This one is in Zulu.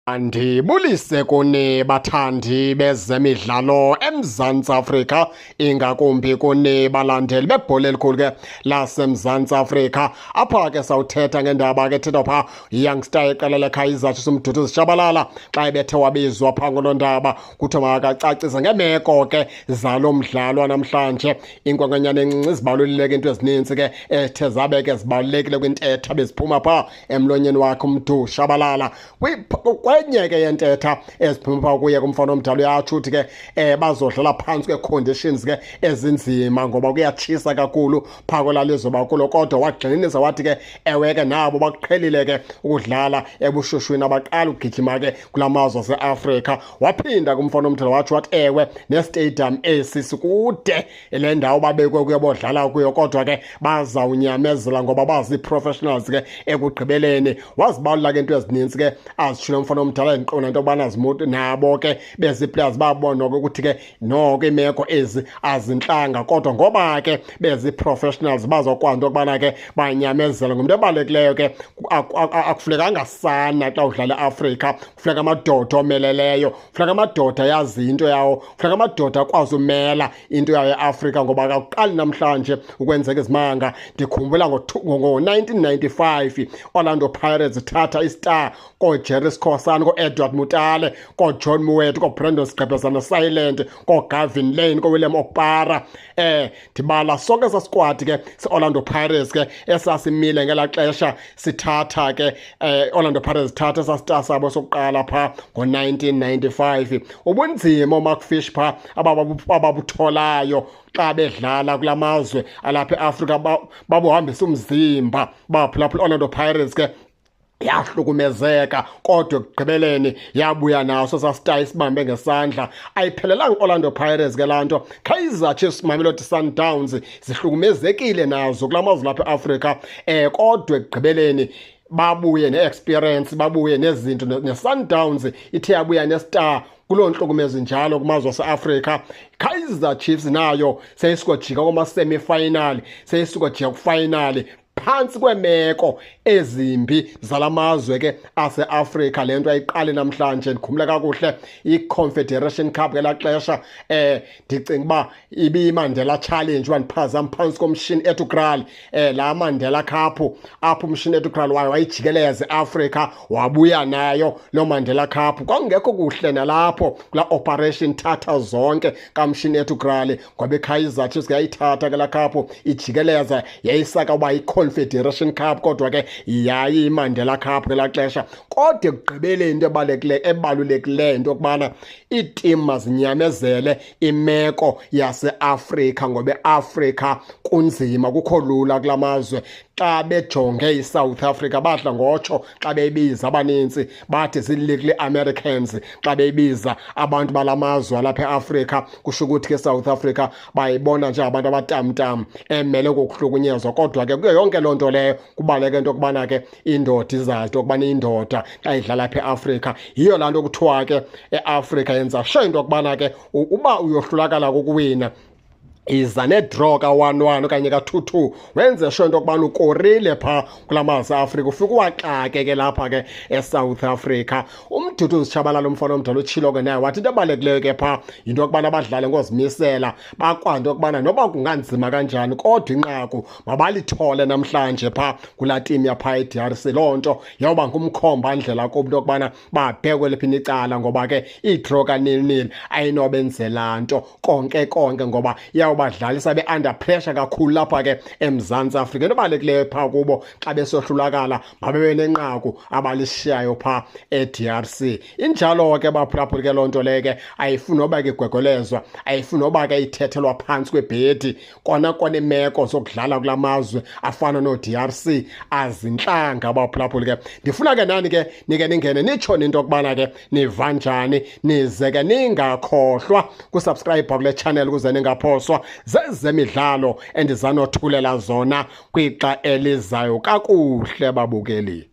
Andibulise kuni bathandi bezemidlalo eMzantsi Afrika, ingakumbi kuni balandeli bebhola elikhulu ke laseMzantsi Afrika. Apha ke sawuthetha ngendaba ke thethwa phaa youngster iqela leKaizer Chiefs uMduduzi Shabalala xa ebethe wabizwa phaa ngolo ndaba kuthiwa makacacise ngeemeko ke zalo mdlalo namhlanje. Inkwenkwenyana encinci zibaluleke into ezininzi ke ethe zabe ke zibalulekile kwintetha beziphuma phaa emlonyeni wakhe uMdu Shabalala. Kwenye ke yentetha eziphuma phaa kuye kumfana omdala uyatsho uthi ke bazodlala phantsi kwe-conditions ke ezinzima ngoba kuyatshisa kakhulu phaa kwelalizwe bakulo, kodwa wagxininisa wathi ke ewe ke nabo bakuqhelile ke ukudlala ebushushwini abaqala ugijima ke kula mazwe aseAfrika. Waphinda kumfana omdala wathi ewe nestadium esi sikude le ndawo babekwe kuyo bodlala kuyo, kodwa ke bazawunyamezela ngoba bazi-professionals ke ekugqibeleni. Wazibalula ke into ezininzi ke azitshilo mfana omdala endiqonda into yokubana zimuti nabo ke bezi-players babona ukuthi ke noko iimeko ezi azintlanga, kodwa ngoba ke bezi-professionals bazokwazi into yokubana ke banyamezela. Ngumntu ebalulekileyo ke akufunekanga sana xa udlala eAfrika, kufuneka amadoda omeleleyo, kufuneka amadoda yazi into yawo, kufuneka amadoda akwazi umela into yawo eAfrika ngoba akakuqali namhlanje ukwenzeka izimanga. Ndikhumbula ngo-1995 Orlando Pirates thatha istar kooJerry Skhosana, koo-Edward Mutale, kooJohn Moeti, kooBrandon Sigqebhezana Silent, kooGavin Lane, kooWilliam Okpara. Ndibala sonke esa squad ke se-Orlando Pirates ke esasimile ngelaa xesha sithatha ke Orlando Pirates thatha esa star sabo sokuqala phaa ngo-1995. Ubunzima uMark Fish phaa ababutholayo xa bedlala kula mazwe alapha eAfrika babuhambisa umzimba baphulaphula. Orlando Pirates ke yahlukumezeka, kodwa ekugqibeleni yabuya naso sastar isibambe ngesandla. Ayiphelelanga Orlando Pirates ke laa nto. Kaizer Chiefs, Mamelodi Sundowns zihlukumezekile nazo kula mazwe lapha eAfrika, kodwa ekugqibeleni babuye ne-experience, babuye nezinto. Ne-Sundowns ithe yabuya nestar kuloo ntlukumezo njalo kumazwe aseAfrika. Kaizer Chiefs nayo seyisukojika kuma-semi-final, seyisukojika kufinali phantsi kweemeko ezimbi zala mazwe ke aseAfrika. Le nto ayiqali namhlanje. Ndikhumbula kakuhle i-Confederation Cup ngelaa xesha, ndicinga uba ibiyiMandela Challenge, wandiphazama phantsi komshini Etukrali, laa Mandela Cup apho umshini Etukrali wayo wayijikeleza eAfrika, wabuya nayo loo Mandela Cup. Kwakungekho kuhle nalapho kulaa operation thatha zonke kamshini Etukrali, ngoba iKaizer Chiefs yayithatha ke laa cup ijikeleza, yayisaka uba Confederation Cup, kodwa ke yayiMandela Cup ngelaa xesha. Kodwa ekugqibeleni into ebalulekileyo into yokubana iitim mazinyamezele imeko yaseAfrika, ngoba eAfrika kunzima, kukho lula kula mazwe. Xa bejonge iSouth Africa badla ngotsho xa beyibiza abanintsi bathi zii-Little Americans xa beyibiza abantu bala mazwe alapha eAfrika. Kusho ukuthi ke eSouth Africa bayibona njengabantu abatamtam emele kokuhlukunyezwa, kodwa ke kuyo yonke loo nto leyo kubaluleke into yokubana ke indoda izazi into yokubana indoda xa idlala apha eAfrika. Yiyo laa nto kuthiwa ke eAfrika yenza sure into yokubana ke uba uyohlulakala kukuwina iza nedraw ka-1-1 okanye ka-2-2, wenze sure into yokubana ukorile phaa kula mazwe eAfrika, ufike uwaxake ke lapha ke eSouth Africa. uMduduzi Shabalala umfana omdala utshilo ke naye wathi into ebalulekileyo ke phaa yinto yokubana abadlali ngozimisela, bakwazi into yokubana noba kunganzima kanjani kodwa inqaku mabalithole namhlanje phaa kulaa tim yaphaa eDRC. Loo nto yawuba ngumkhomba ndlela kubo into yokubana babhekwe liphina icala, ngoba ke idraw ka-0-0 ayinobenzela nto konke ngoba badlali sabe under pressure kakhulu lapha ke eMzantsi Afrika. Into ebalulekileyo phaa kubo xa besohlulakala mababe nenqaku abalishiyayo phaa eDRC. Injalo ke baphulaphuli ke loo nto leyo ke ayifuni noba ke igwegwelezwa, ayifuni noba ke ithethelwa phantsi kwebhedi. Kona imeko zokudlala kula mazwe afana noDRC azintlanga baphulaphuli ke. Ndifuna ke nani ke nike ningene nitsho into yokubana ke niva njani, nize ke ningakhohlwa kusubscribe kule channel ukuze ningaphoswa zezemidlalo endizanothulela zona kwixa elizayo. Kakuhle babukeli.